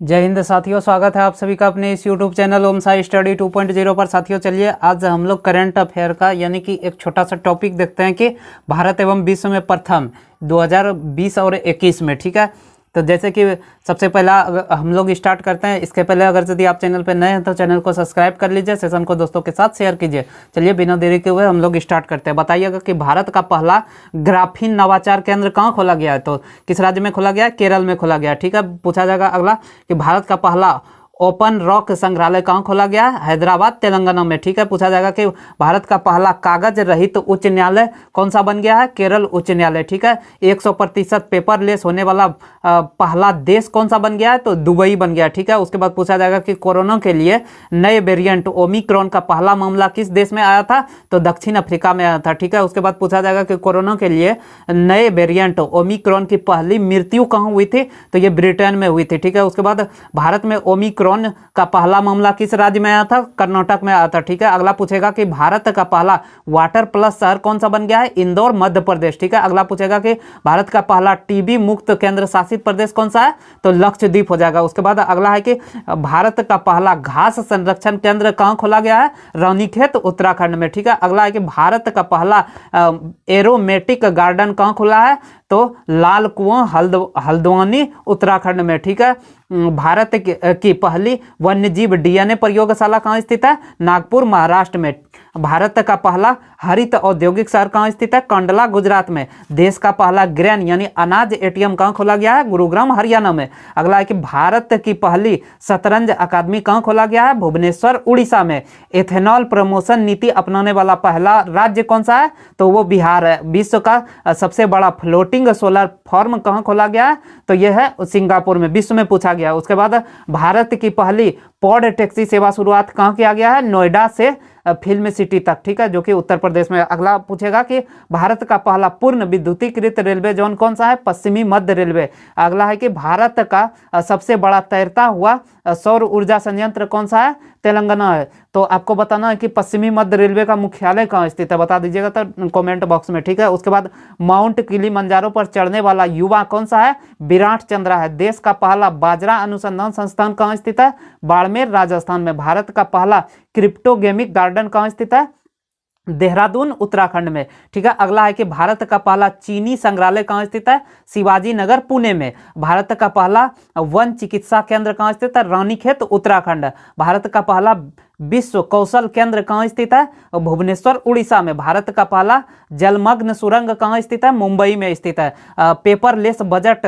जय हिंद साथियों, स्वागत है आप सभी का अपने इस YouTube चैनल ओम साई स्टडी 2.0 पर। साथियों चलिए आज हम लोग करंट अफेयर का यानी कि एक छोटा सा टॉपिक देखते हैं कि भारत एवं विश्व में प्रथम 2020 और 21 में, ठीक है। तो जैसे कि सबसे पहला हम लोग स्टार्ट करते हैं। इसके पहले अगर यदि आप चैनल पर नए हैं तो चैनल को सब्सक्राइब कर लीजिए, सेशन को दोस्तों के साथ शेयर कीजिए। चलिए बिना देरी के हुए हम लोग स्टार्ट करते हैं। बताइएगा कि भारत का पहला ग्राफीन नवाचार केंद्र कहाँ खोला गया है, तो किस राज्य में खोला गया है? केरल में खोला गया है, ठीक है। पूछा जाएगा अगला कि भारत का पहला ओपन रॉक संग्रहालय कहाँ खोला गया? हैदराबाद तेलंगाना में, ठीक है। पूछा जाएगा कि भारत का पहला कागज रहित उच्च न्यायालय कौन सा बन गया है? केरल उच्च न्यायालय, ठीक है। 100% पेपरलेस होने वाला पहला देश कौन सा बन गया है? तो दुबई बन गया, ठीक है। उसके बाद पूछा जाएगा कि कोरोना के लिए नए वेरिएंट ओमिक्रॉन का पहला मामला किस देश में आया था? तो दक्षिण अफ्रीका में आया था, ठीक है। उसके बाद पूछा जाएगा कि कोरोना के लिए नए वेरिएंट ओमिक्रॉन की पहली मृत्यु कहाँ हुई थी? तो ये ब्रिटेन में हुई थी, ठीक है। उसके बाद भारत में ओमिक्रॉन का पहला मामला किस राज्य में आया था? कर्नाटक में आया था, ठीक है। अगला पूछेगा कि भारत का पहला वाटर प्लस शहर कौन सा बन गया है? इंदौर मध्य प्रदेश, ठीक है। अगला पूछेगा कि भारत का पहला टीबी मुक्त केंद्र शासित प्रदेश कौन सा है? तो लक्षद्वीप हो जाएगा। उसके बाद अगला है कि भारत का पहला घास संरक्षण केंद्र कहां खोला गया है? रानीखेत उत्तराखंड में, ठीक है। अगला है कि भारत का पहला एरोमेटिक गार्डन कहां खुला है? तो लाल कुआं हल्द्वानी उत्तराखंड में, ठीक है। भारत की पहली वन्यजीव डीएनए प्रयोगशाला कहाँ स्थित है? नागपुर महाराष्ट्र में। भारत का पहला हरित औद्योगिक शहर कहाँ स्थित है? कंडला गुजरात में। देश का पहला ग्रेन यानी अनाज एटीएम कहाँ खोला गया है? गुरुग्राम हरियाणा में। अगला है कि भारत की पहली शतरंज अकादमी कहाँ खोला गया है? भुवनेश्वर उड़ीसा में। एथेनॉल प्रमोशन नीति अपनाने वाला पहला राज्य कौन सा है? तो वो बिहार है। विश्व का सबसे बड़ा फ्लोटिंग सोलर फॉर्म कहाँ खोला गया है? तो यह है सिंगापुर में, विश्व में पूछा गया। उसके बाद भारत की पहली पॉड टैक्सी सेवा शुरुआत कहाँ किया गया है? नोएडा से फिल्म सिटी तक, ठीक है, जो कि उत्तर प्रदेश में। अगला पूछेगा कि भारत का पहला पूर्ण विद्युतीकृत रेलवे जोन कौन सा है? पश्चिमी मध्य रेलवे। अगला है कि भारत का सबसे बड़ा तैरता हुआ सौर ऊर्जा संयंत्र कौन सा है? तेलंगाना है। तो आपको बताना है कि पश्चिमी मध्य रेलवे का मुख्यालय कहाँ स्थित है, बता दीजिएगा तो कमेंट बॉक्स में, ठीक है। उसके बाद माउंट किलिमंजारो पर चढ़ने वाला युवा कौन सा है? विराट चंद्रा है। देश का पहला बाजरा अनुसंधान संस्थान कहाँ स्थित है? बाड़मेर राजस्थान में। भारत का पहला क्रिप्टोगेमिक गार्डन कहाँ स्थित है? देहरादून उत्तराखंड में, ठीक है। अगला है कि भारत का पहला चीनी संग्रहालय कहाँ स्थित है? शिवाजी नगर पुणे में। भारत का पहला वन चिकित्सा केंद्र कहाँ स्थित है? रानीखेत उत्तराखंड। भारत का पहला विश्व कौशल केंद्र कहाँ स्थित है? भुवनेश्वर उड़ीसा में। भारत का पहला जलमग्न सुरंग कहाँ स्थित है? मुंबई में स्थित है। पेपरलेस बजट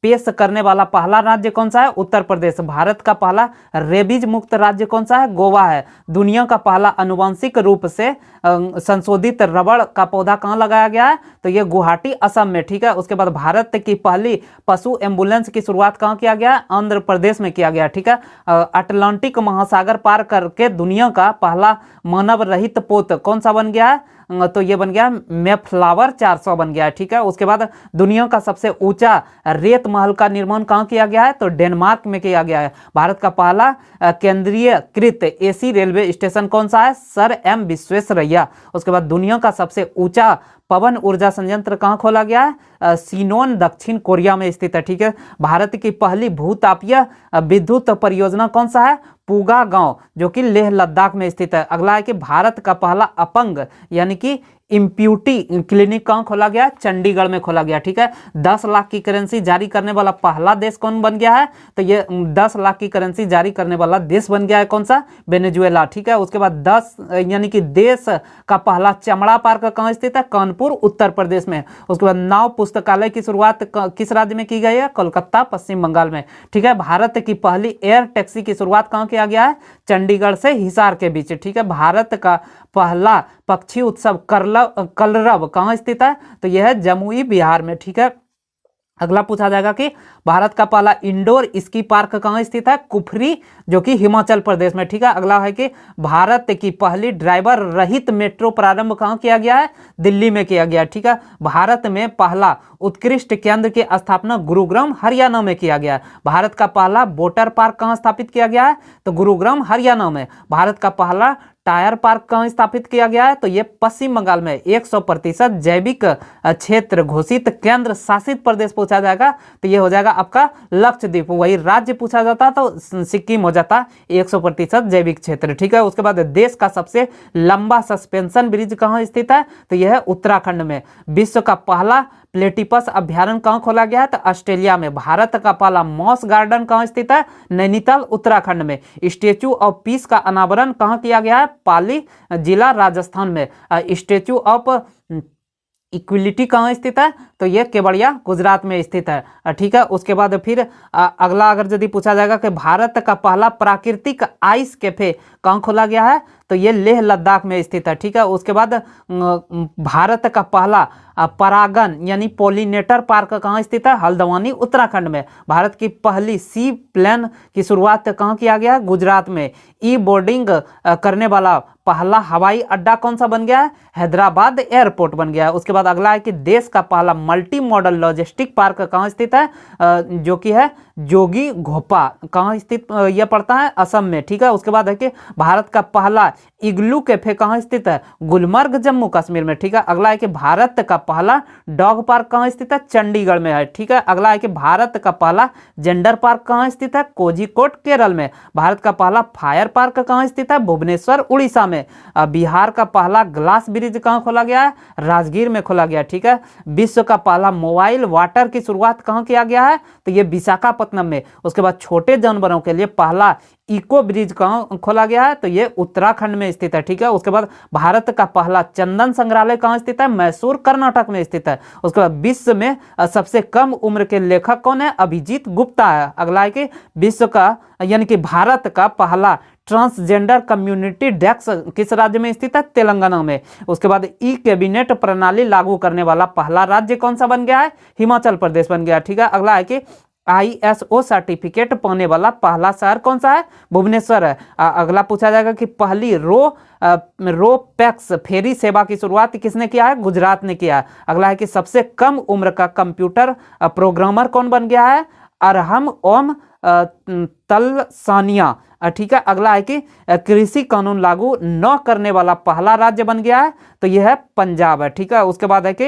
पेश करने वाला पहला राज्य कौन सा है? उत्तर प्रदेश। भारत का पहला रेबीज मुक्त राज्य कौन सा है? गोवा है। दुनिया का पहला अनुवांशिक रूप से संशोधित रबड़ का पौधा कहाँ लगाया गया है? तो ये गुवाहाटी असम में, ठीक है। उसके बाद भारत की पहली पशु एम्बुलेंस की शुरुआत कहाँ किया गया? आंध्र प्रदेश में किया गया, ठीक है। अटलांटिक महासागर पार करके दुनिया का पहला मानव रहित पोत कौन सा बन गया है? तो ये बन गया मेफ्लावर 400 बन गया है, ठीक है। उसके बाद दुनिया का सबसे ऊंचा रेत महल का निर्माण कहाँ किया गया है? तो डेनमार्क में किया गया है। भारत का पहला केंद्रीयकृत एसी रेलवे स्टेशन कौन सा है? Sir M Visvesvaraya. उसके बाद दुनिया का सबसे ऊंचा पवन ऊर्जा संयंत्र कहाँ खोला गया है? सीनोन दक्षिण कोरिया में स्थित है, ठीक है। भारत की पहली भूतापीय विद्युत परियोजना कौन सा है? पूगा गांव, जो कि लेह लद्दाख में स्थित है। अगला है कि भारत का पहला अपंग यानी कि इम्प्यूटी क्लिनिक कहाँ खोला गया? चंडीगढ़ में खोला गया, ठीक है। 10 लाख की करेंसी जारी करने वाला पहला देश कौन बन गया है? तो ये 10 लाख की करेंसी जारी करने वाला देश बन गया है कौन सा? वेनेजुएला, ठीक है। उसके बाद 10 यानी कि देश का पहला चमड़ा पार्क कहाँ स्थित है? कानपुर उत्तर प्रदेश में। उसके बाद नाव पुस्तकालय की शुरुआत किस राज्य में की गई है? कोलकाता पश्चिम बंगाल में, ठीक है। भारत की पहली एयर टैक्सी की शुरुआत कहाँ किया गया है? चंडीगढ़ से हिसार के बीच, ठीक है। भारत का पहला पक्षी उत्सव कलरव कहाँ स्थित है? तो यह है जमुई बिहार में, ठीक है। अगला पूछा जाएगा कि भारत का पहला इंडोर स्की पार्क कहाँ स्थित है? कुफरी, जो कि हिमाचल प्रदेश में, ठीक है। अगला है कि भारत की पहली ड्राइवर रहित मेट्रो प्रारंभ कहाँ किया गया है? दिल्ली में किया गया, ठीक है। भारत में पहला उत्कृष्ट केंद्र की स्थापना गुरुग्राम हरियाणा में किया गया। भारत का पहला वोटर पार्क कहाँ स्थापित किया गया है? तो गुरुग्राम हरियाणा में। भारत का पहला टायर पार्क कहाँ स्थापित किया गया है? तो ये पश्चिम बंगाल में 100% जैविक क्षेत्र घोषित केंद्र शासित प्रदेश पूछा जाएगा तो ये हो जाएगा आपका लक्षद्वीप। वही राज्य पूछा जाता तो सिक्किम हो जाता 100% जैविक क्षेत्र। ठीक है, उसके बाद देश का सबसे लंबा सस्पेंशन ब्रिज कहाँ स्थित है? तो यह है उत्तराखंड में। विश्व का पहला प्लेटिपस अभ्यारण्य कहाँ खोला गया है? तो ऑस्ट्रेलिया में। भारत का पहला मॉस गार्डन कहाँ स्थित है? नैनीताल उत्तराखंड में। स्टेचू ऑफ पीस का अनावरण कहाँ किया गया है? पाली जिला राजस्थान में। स्टेचू ऑफ इक्विलिटी कहाँ स्थित है? तो ये केवड़िया गुजरात में स्थित है। ठीक है, उसके बाद फिर अगला अगर यदि पूछा जाएगा कि भारत का पहला प्राकृतिक आइस कैफे कहाँ खोला गया है? तो ये लेह लद्दाख में स्थित है। ठीक है, उसके बाद भारत का पहला परागन यानी पोलिनेटर पार्क कहाँ स्थित है? हल्द्वानी उत्तराखंड में। भारत की पहली सी प्लेन की शुरुआत कहाँ किया गया है? गुजरात में। ई बोर्डिंग करने वाला पहला हवाई अड्डा कौन सा बन गया है? हैदराबाद एयरपोर्ट बन गया है। उसके बाद अगला है कि देश का पहला मल्टी मॉडल लॉजिस्टिक पार्क कहाँ स्थित है? जो कि है जोगी घोपा। कहाँ स्थित यह पड़ता है? असम में। ठीक है, उसके बाद है कि भारत का पहला इग्लू कैफे कहाँ स्थित है? गुलमर्ग जम्मू कश्मीर में। ठीक है, अगला है कि भारत का पहला डॉग पार्क कहाँ स्थित है? चंडीगढ़ में है। ठीक है, अगला है कि भारत का पहला जेंडर पार्क कहाँ स्थित है? कोझिकोड केरल में। भारत का पहला फायर पार्क कहाँ स्थित है? भुवनेश्वर उड़ीसा में। बिहार का पहला ग्लास ब्रिज कहाँ खोला गया है? राजगीर में खोला गया। ठीक है, विश्व का पहला मोबाइल वाटर की शुरुआत कहाँ किया गया है? तो ये विशाखापट्टनम में। उसके बाद छोटे जानवरों के लिए पहला इको ब्रिज कहाँ खोला गया है? तो ये उत्तराखंड में स्थित है। ठीक है, उसके बाद भारत का पहला चंदन संग्रहालय कहाँ स्थित है? मैसूर कर्नाटक में स्थित है। उसके बाद विश्व में सबसे कम उम्र के लेखक कौन है? अभिजीत गुप्ता है। अगला है कि विश्व का यानी कि भारत का पहला ट्रांसजेंडर कम्युनिटी डेस्क किस राज्य में स्थित है? तेलंगाना में। उसके बाद ई कैबिनेट प्रणाली लागू करने वाला पहला राज्य कौन सा बन गया है? हिमाचल प्रदेश बन गया। ठीक है, अगला है कि ISO सर्टिफिकेट पाने वाला पहला शहर कौन सा है? भुवनेश्वर है। अगला पूछा जाएगा कि पहली रो पैक्स फेरी सेवा की शुरुआत किसने किया है? गुजरात ने किया है। अगला है कि सबसे कम उम्र का कंप्यूटर प्रोग्रामर कौन बन गया है? अरहम ओम तलसानिया। ठीक है, अगला है कि कृषि कानून लागू न करने वाला पहला राज्य बन गया है तो यह है पंजाब है। ठीक है, उसके बाद है कि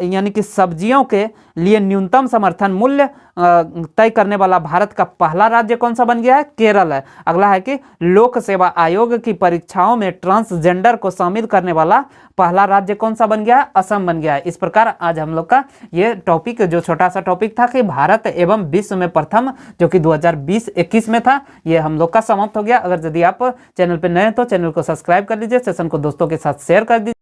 यानी कि सब्जियों के लिए न्यूनतम समर्थन मूल्य तय करने वाला भारत का पहला राज्य कौन सा बन गया है? केरल है। अगला है कि लोक सेवा आयोग की परीक्षाओं में ट्रांसजेंडर को शामिल करने वाला पहला राज्य कौन सा बन गया है? असम बन गया है। इस प्रकार आज हम लोग का ये टॉपिक जो छोटा सा टॉपिक था कि भारत एवं विश्व में प्रथम जो कि 2020-21 में था, ये हम लोग का समाप्त हो गया। अगर यदि आप चैनल पर नए हैं तो चैनल को सब्सक्राइब कर लीजिए, सेशन को दोस्तों के साथ शेयर कर दीजिए।